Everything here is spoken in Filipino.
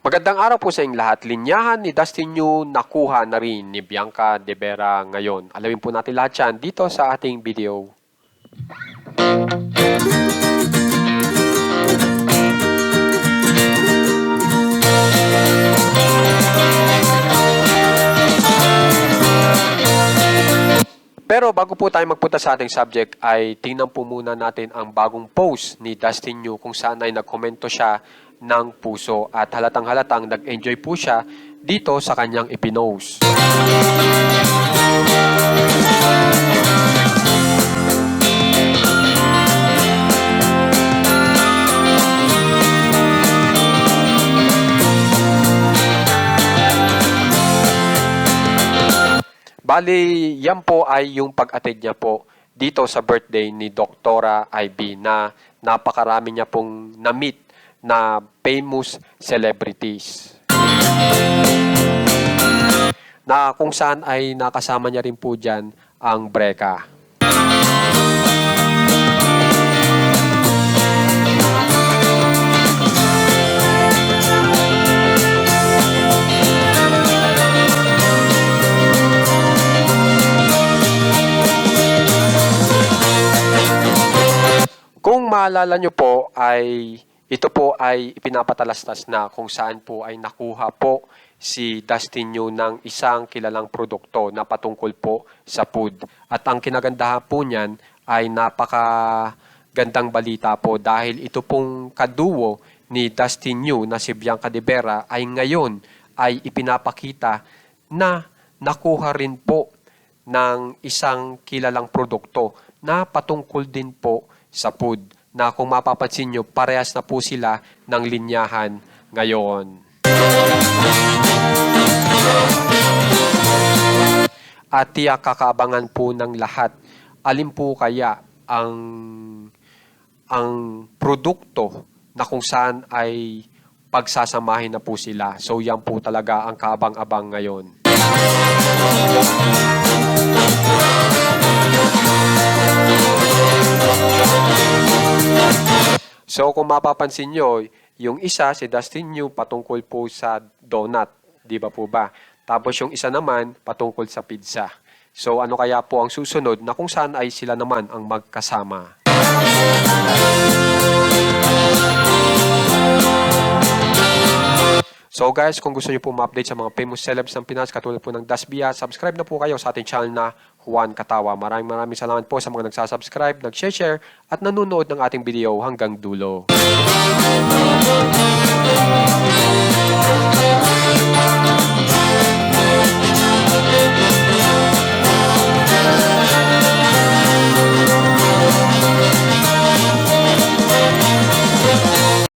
Magandang araw po sa inyong lahat. Linyahan ni Dustin Yu nakuha na rin ni Bianca De Vera ngayon. Alamin po natin lahat yan dito sa ating video. Pero bago po tayo magpunta sa ating subject ay tingnan po muna natin ang bagong post ni Dustin Yu kung saan ay nagkomento siya ng puso at halatang-halatang nag-enjoy po siya dito sa kanyang ipinost. Bali, yan po ay yung pag-attend niya po dito sa birthday ni Doktora Ivy na napakarami niya pong na-meet na famous celebrities. Na kung saan ay nakasama niya rin po dyan ang Breka. Kung maalala nyo po ay ito po ay ipinapatalastas na kung saan po ay nakuha po si Dustin Yu ng isang kilalang produkto na patungkol po sa food. At ang kinagandahan po niyan ay napakagandang balita po dahil ito pong kaduo ni Dustin Yu na si Bianca De Vera ay ngayon ay ipinapakita na nakuha rin po ng isang kilalang produkto na patungkol din po sa food na kung mapapansin nyo, parehas na po sila ng linyahan ngayon. At tiyak kakaabangan po ng lahat, alin po kaya ang produkto na kung saan ay pagsasamahin na po sila. So yan po talaga ang kaabang-abang ngayon. So kung mapapansin nyo, yung isa si Dustin Yu patungkol po sa donut, di ba po ba? Tapos yung isa naman patungkol sa pizza. So ano kaya po ang susunod na kung saan ay sila naman ang magkasama? So guys, kung gusto niyo po ma-update sa mga famous celebs ng Pinas katulad po ng Dasbia, subscribe na po kayo sa ating channel na Juan Katawa. Maraming salamat po sa mga nagsasubscribe, nag-share at nanonood ng ating video hanggang dulo.